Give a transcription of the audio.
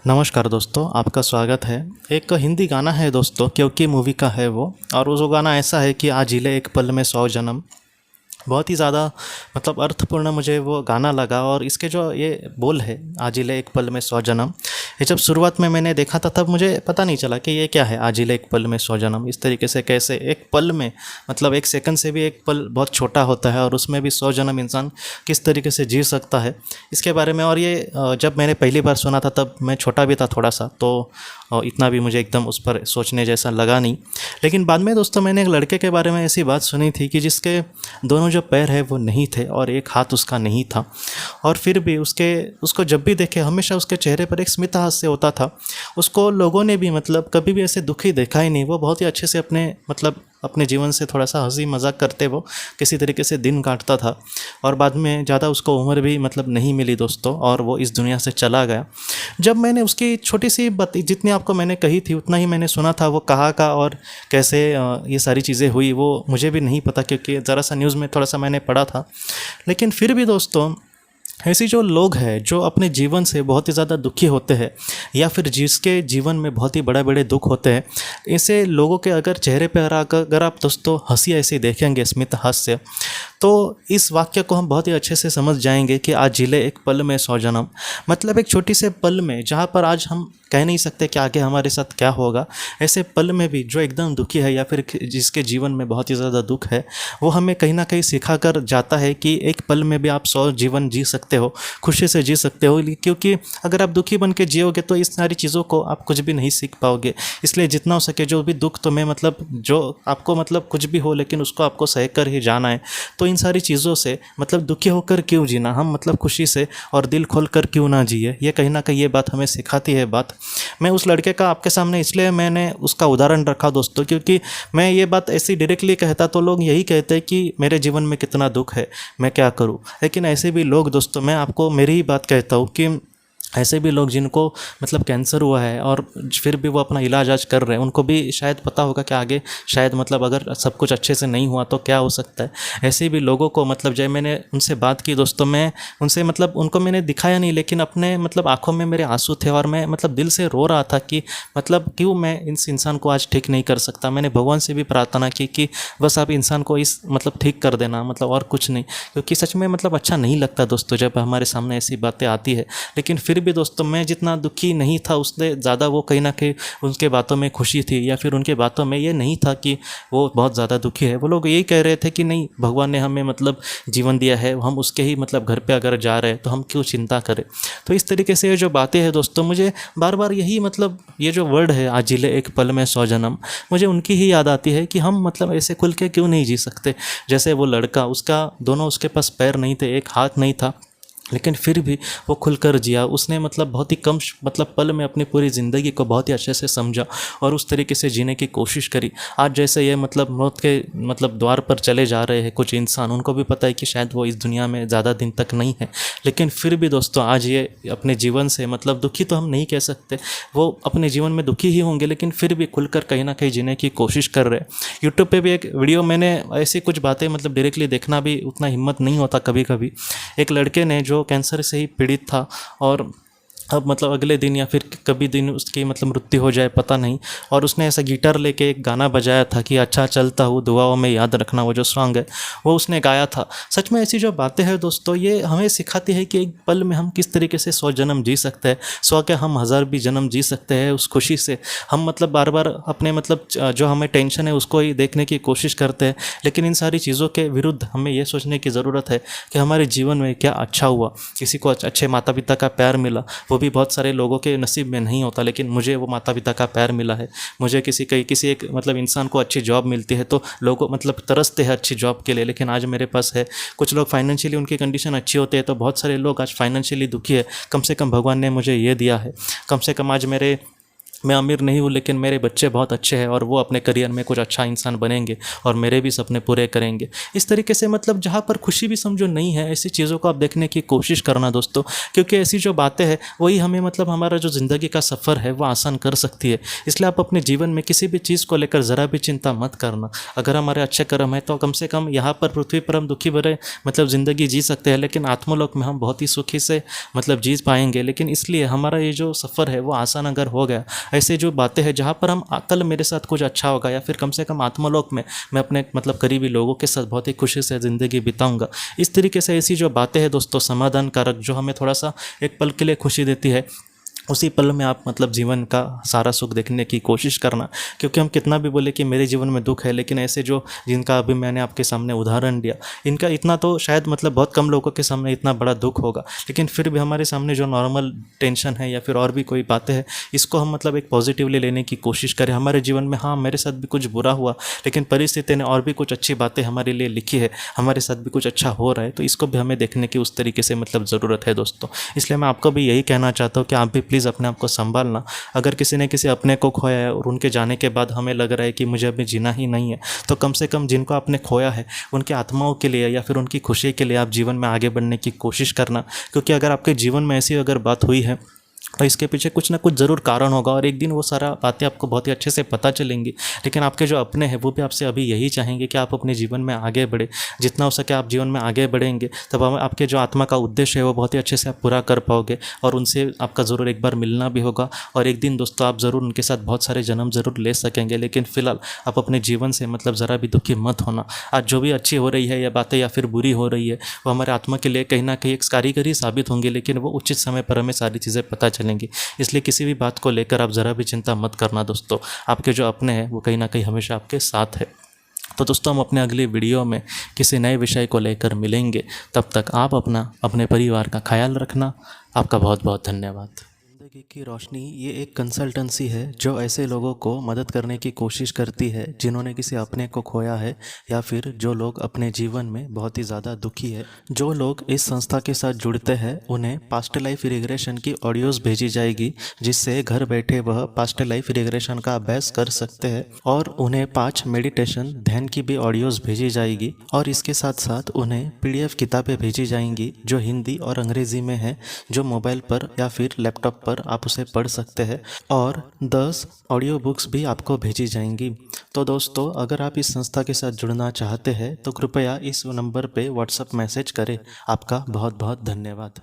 नमस्कार दोस्तों, आपका स्वागत है। एक हिंदी गाना है दोस्तों, क्योंकि मूवी का है वो। और वो गाना ऐसा है कि आज हिले एक पल में 100 जन्म। बहुत ही ज़्यादा मतलब अर्थपूर्ण मुझे वो गाना लगा। और इसके जो ये बोल है, आज हिले एक पल में 100 जन्म, ये जब शुरुआत में मैंने देखा था तब मुझे पता नहीं चला कि ये क्या है, आज हिले एक पल में 100 जन्म। इस तरीके से कैसे एक पल में, मतलब एक सेकंड से भी एक पल बहुत छोटा होता है और उसमें भी 100 जन्म इंसान किस तरीके से जी सकता है, इसके बारे में। और ये जब मैंने पहली बार सुना था तब मैं छोटा भी था थोड़ा सा, तो इतना भी मुझे एकदम उस पर सोचने जैसा लगा नहीं। लेकिन बाद में दोस्तों मैंने एक लड़के के बारे में ऐसी बात सुनी थी कि जिसके दोनों जो पैर है वो नहीं थे और एक हाथ उसका नहीं था, और फिर भी उसको जब भी देखे हमेशा उसके चेहरे पर एक स्मित हास्य होता था। उसको लोगों ने भी मतलब कभी भी ऐसे दुखी देखा ही नहीं। वो बहुत ही अच्छे से अपने जीवन से थोड़ा सा हंसी मजाक करते वो किसी तरीके से दिन काटता था। और बाद में ज़्यादा उसको उम्र भी मतलब नहीं मिली दोस्तों, और वो इस दुनिया से चला गया। जब मैंने उसकी छोटी सी बात जितनी आपको मैंने कही थी उतना ही मैंने सुना था। वो कहाँ का और कैसे ये सारी चीज़ें हुई वो मुझे भी नहीं पता, क्योंकि ज़रा सा न्यूज़ में थोड़ा सा मैंने पढ़ा था। लेकिन फिर भी दोस्तों, ऐसी जो लोग हैं जो अपने जीवन से बहुत ही ज़्यादा दुखी होते हैं, या फिर जिसके जीवन में बहुत ही बड़े बड़े दुख होते हैं, ऐसे लोगों के अगर चेहरे पर अगर आप दोस्तों हंसी ऐसी देखेंगे, स्मित हास्य, तो इस वाक्य को हम बहुत ही अच्छे से समझ जाएंगे कि आज जिले एक पल में 100 जन्म। मतलब एक छोटी से पल में, जहाँ पर आज हम कह नहीं सकते कि आगे हमारे साथ क्या होगा, ऐसे पल में भी जो एकदम दुखी है या फिर जिसके जीवन में बहुत ही ज़्यादा दुख है, वो हमें कहीं ना कहीं सिखा कर जाता है कि एक पल में भी आप 100 जीवन जी सकते हो, खुशी से जी सकते हो। क्योंकि अगर आप दुखी बन के जियोगे तो इस सारी चीज़ों को आप कुछ भी नहीं सीख पाओगे। इसलिए जितना हो सके जो भी दुख तुम्हें मतलब जो आपको मतलब कुछ भी हो, लेकिन उसको आपको सह कर ही जाना है। तो इन सारी चीज़ों से मतलब दुखी होकर क्यों जीना, हम मतलब खुशी से और दिल खोल कर क्यों ना जिए। ये कहीं ना कहीं ये बात हमें सिखाती है बात। मैं उस लड़के का आपके सामने इसलिए मैंने उसका उदाहरण रखा दोस्तों, क्योंकि मैं ये बात ऐसी डायरेक्टली कहता तो लोग यही कहते हैं कि मेरे जीवन में कितना दुख है, मैं क्या करूं। लेकिन ऐसे भी लोग दोस्तों, मैं आपको मेरी ही बात कहता हूं कि ऐसे भी लोग जिनको मतलब कैंसर हुआ है और फिर भी वो अपना इलाज आज कर रहे हैं, उनको भी शायद पता होगा कि आगे शायद मतलब अगर सब कुछ अच्छे से नहीं हुआ तो क्या हो सकता है। ऐसे भी लोगों को मतलब जब मैंने उनसे बात की दोस्तों, मैं उनसे मतलब उनको मैंने दिखाया नहीं, लेकिन अपने मतलब आंखों में मेरे आंसू थे और मैं मतलब दिल से रो रहा था कि मतलब क्यों मैं इस इंसान को आज ठीक नहीं कर सकता। मैंने भगवान से भी प्रार्थना की कि बस आप इंसान को इस मतलब ठीक कर देना, मतलब और कुछ नहीं। क्योंकि सच में मतलब अच्छा नहीं लगता दोस्तों जब हमारे सामने ऐसी बातें आती है। लेकिन फिर भी दोस्तों, मैं जितना दुखी नहीं था उससे ज़्यादा वो कहीं ना कहीं उनके बातों में खुशी थी, या फिर उनके बातों में ये नहीं था कि वो बहुत ज़्यादा दुखी है। वो लोग यही कह रहे थे कि नहीं, भगवान ने हमें मतलब जीवन दिया है, हम उसके ही मतलब घर पे अगर जा रहे हैं तो हम क्यों चिंता करें। तो इस तरीके से ये जो बातें हैं दोस्तों, मुझे बार बार यही मतलब ये जो वर्ड है, आज जिले एक पल में 100 जन्म, मुझे उनकी ही याद आती है कि हम मतलब ऐसे खुल के क्यों नहीं जी सकते। जैसे वो लड़का, उसका दोनों उसके पास पैर नहीं थे, एक हाथ नहीं था, लेकिन फिर भी वो खुलकर जिया। उसने मतलब बहुत ही कम मतलब पल में अपनी पूरी ज़िंदगी को बहुत ही अच्छे से समझा और उस तरीके से जीने की कोशिश करी। आज जैसे ये मतलब मौत के मतलब द्वार पर चले जा रहे हैं कुछ इंसान, उनको भी पता है कि शायद वो इस दुनिया में ज़्यादा दिन तक नहीं है, लेकिन फिर भी दोस्तों आज ये अपने जीवन से मतलब दुखी तो हम नहीं कह सकते, वो अपने जीवन में दुखी ही होंगे, लेकिन फिर भी खुलकर कहीं ना कहीं जीने की कोशिश कर रहे हैं। यूट्यूब पे भी एक वीडियो मैंने ऐसी कुछ बातें मतलब डायरेक्टली देखना भी उतना हिम्मत नहीं होता कभी कभी। एक लड़के ने जो कैंसर से ही पीड़ित था, और अब मतलब अगले दिन या फिर कभी दिन उसकी मतलब मृत्यु हो जाए पता नहीं, और उसने ऐसा गिटार लेके एक गाना बजाया था कि अच्छा चलता हूँ दुआओं में याद रखना, वो जो सॉन्ग है वो उसने गाया था। सच में ऐसी जो बातें हैं दोस्तों, ये हमें सिखाती है कि एक पल में हम किस तरीके से 100 जन्म जी सकते हैं। 100 क्या, हम 1000 भी जन्म जी सकते हैं उस खुशी से। हम मतलब बार बार अपने मतलब जो हमें टेंशन है उसको ही देखने की कोशिश करते हैं, लेकिन इन सारी चीज़ों के विरुद्ध हमें ये सोचने की ज़रूरत है कि हमारे जीवन में क्या अच्छा हुआ। किसी को अच्छे माता पिता का प्यार मिला, वो भी बहुत सारे लोगों के नसीब में नहीं होता, लेकिन मुझे वो माता पिता का प्यार मिला है। मुझे किसी एक मतलब इंसान को अच्छी जॉब मिलती है तो लोगों मतलब तरसते हैं अच्छी जॉब के लिए, लेकिन आज मेरे पास है। कुछ लोग फाइनेंशियली उनकी कंडीशन अच्छी होती है तो बहुत सारे लोग आज फाइनेंशियली दुखी है, कम से कम भगवान ने मुझे ये दिया है। कम से कम आज मेरे मैं अमीर नहीं हूँ लेकिन मेरे बच्चे बहुत अच्छे हैं और वो अपने करियर में कुछ अच्छा इंसान बनेंगे और मेरे भी सपने पूरे करेंगे। इस तरीके से मतलब जहाँ पर खुशी भी समझो नहीं है, ऐसी चीज़ों को आप देखने की कोशिश करना दोस्तों, क्योंकि ऐसी जो बातें हैं वही हमें मतलब हमारा जो ज़िंदगी का सफ़र है वो आसान कर सकती है। इसलिए आप अपने जीवन में किसी भी चीज़ को लेकर ज़रा भी चिंता मत करना। अगर हमारे अच्छे कर्म है तो कम से कम यहाँ पर पृथ्वी पर हम दुखी भरे मतलब ज़िंदगी जी सकते हैं, लेकिन आत्मलोक में हम बहुत ही सुखी से मतलब जी पाएंगे। लेकिन इसलिए हमारा ये जो सफ़र है वो आसान अगर हो गया, ऐसे जो बातें हैं जहाँ पर हम कल मेरे साथ कुछ अच्छा होगा या फिर कम से कम आत्मलोक में मैं अपने मतलब करीबी लोगों के साथ बहुत ही खुशी से ज़िंदगी बिताऊंगा, इस तरीके से ऐसी जो बातें हैं दोस्तों समाधान कारक, जो हमें थोड़ा सा एक पल के लिए खुशी देती है, उसी पल में आप मतलब जीवन का सारा सुख देखने की कोशिश करना। क्योंकि हम कितना भी बोले कि मेरे जीवन में दुख है, लेकिन ऐसे जो जिनका अभी मैंने आपके सामने उदाहरण दिया, इनका इतना तो शायद मतलब बहुत कम लोगों के सामने इतना बड़ा दुख होगा, लेकिन फिर भी हमारे सामने जो नॉर्मल टेंशन है या फिर और भी कोई बातें हैं, इसको हम मतलब एक पॉजिटिवली लेने की कोशिश करें हमारे जीवन में। हाँ, मेरे साथ भी कुछ बुरा हुआ, लेकिन परिस्थिति ने और भी कुछ अच्छी बातें हमारे लिए लिखी है, हमारे साथ भी कुछ अच्छा हो रहा है, तो इसको भी हमें देखने की उस तरीके से मतलब ज़रूरत है दोस्तों। इसलिए मैं आपको भी यही कहना चाहता हूँ कि आप भी प्लीज़ अपने आप को संभालना। अगर किसी ने किसी अपने को खोया है और उनके जाने के बाद हमें लग रहा है कि मुझे अभी जीना ही नहीं है, तो कम से कम जिनको आपने खोया है उनकी आत्माओं के लिए या फिर उनकी खुशी के लिए आप जीवन में आगे बढ़ने की कोशिश करना। क्योंकि अगर आपके जीवन में ऐसी अगर बात हुई है तो इसके पीछे कुछ ना कुछ ज़रूर कारण होगा और एक दिन वो सारा बातें आपको बहुत ही अच्छे से पता चलेंगी। लेकिन आपके जो अपने हैं वो भी आपसे अभी यही चाहेंगे कि आप अपने जीवन में आगे बढ़े, जितना हो सके आप जीवन में आगे बढ़ेंगे, तब आपके जो आत्मा का उद्देश्य है वो बहुत ही अच्छे से आप पूरा कर पाओगे और उनसे आपका ज़रूर एक बार मिलना भी होगा। और एक दिन दोस्तों आप ज़रूर उनके साथ बहुत सारे जन्म ज़रूर ले सकेंगे। लेकिन फ़िलहाल आप अपने जीवन से मतलब ज़रा भी दुखी मत होना। आज जो भी अच्छी हो रही है या बातें या फिर बुरी हो रही है, वो हमारे आत्मा के लिए कहीं ना कहीं एक कारीगरी साबित होंगी, लेकिन वो उचित समय पर हमें सारी चीज़ें पता चलेंगी। इसलिए किसी भी बात को लेकर आप ज़रा भी चिंता मत करना दोस्तों। आपके जो अपने हैं वो कहीं ना कहीं हमेशा आपके साथ है। तो दोस्तों हम अपने अगली वीडियो में किसी नए विषय को लेकर मिलेंगे। तब तक आप अपने परिवार का ख्याल रखना। आपका बहुत बहुत धन्यवाद। ज़िंदगी की रोशनी ये एक कंसल्टेंसी है जो ऐसे लोगों को मदद करने की कोशिश करती है जिन्होंने किसी अपने को खोया है या फिर जो लोग अपने जीवन में बहुत ही ज़्यादा दुखी है। जो लोग इस संस्था के साथ जुड़ते हैं उन्हें पास्ट लाइफ रिग्रेशन की ऑडियोज़ भेजी जाएगी, जिससे घर बैठे वह पास्ट लाइफ रिग्रेशन का अभ्यास कर सकते हैं। और उन्हें 5 मेडिटेशन ध्यान की भी ऑडियोज़ भेजी जाएगी और इसके साथ साथ उन्हें PDF किताबें भेजी जाएंगी जो हिंदी और अंग्रेज़ी में है, जो मोबाइल पर या फिर लैपटॉप पर आप उसे पढ़ सकते हैं। और 10 ऑडियो बुक्स भी आपको भेजी जाएंगी। तो दोस्तों अगर आप इस संस्था के साथ जुड़ना चाहते हैं तो कृपया इस नंबर पे व्हाट्सएप मैसेज करें। आपका बहुत बहुत धन्यवाद।